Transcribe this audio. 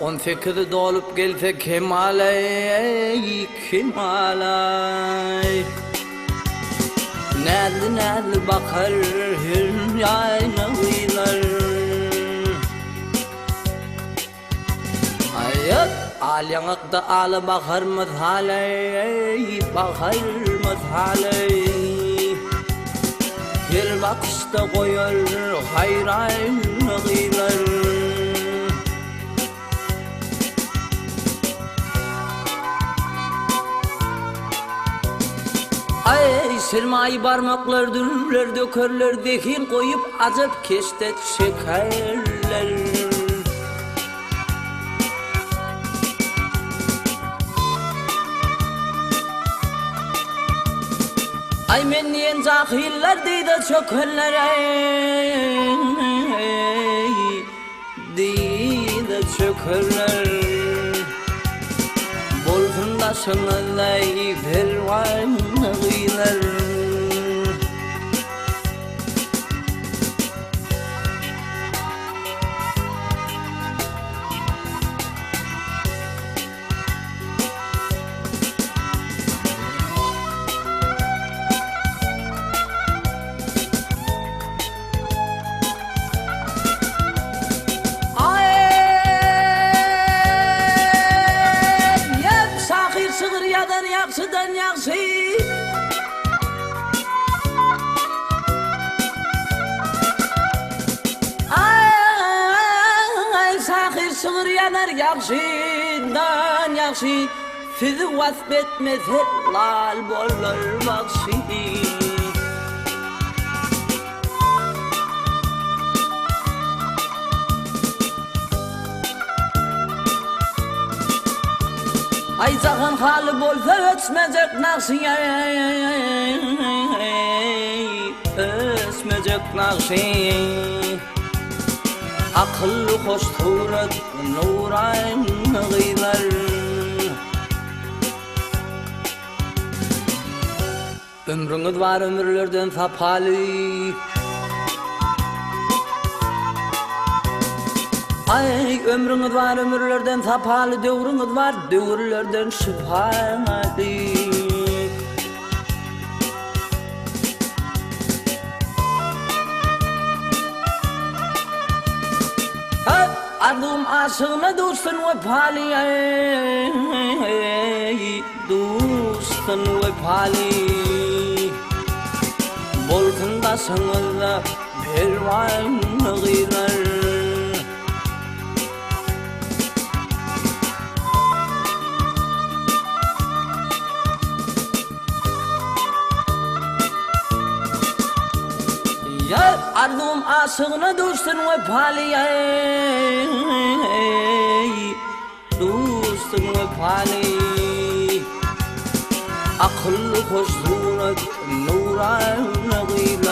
On fikri dolup gelse kemaley, kemaley. Nerede bakar her yaylalar. Hayat alyanakta ala bakar mazhaley, bakar mazhaley. Her bakışta koyar hayran gıylar. Ay sermayi parmaklar dürürler dökerler dekin koyup acap keşte çekerler. Ay men niyen cahiller deyde çökerler deyde çökerler. Bolfunda şanalay pervan gıylar. Yaksıdan yaksı ay sakir sığır yanar yaksıdan yaksı sizi vasbetmez helal bollar baksı. Ay zahan halı bolsa ötmeyecek nakşı, ötmeyecek nakşı. Akıllı hoş turat nuran gıylar. Ömrünüz var ömürlerden sapalı. Ay ömrünüz var ömürlerden sapalı, dövrünüz var dövrlerden şüphalı. Adım aşığına dostun ve pali, dostun ve pali. Bolkunda sanırda pervan gıylar. Adım aşığına dostun ve pali, dostun ve pali. Akıllı hoş surat nuran gıylar.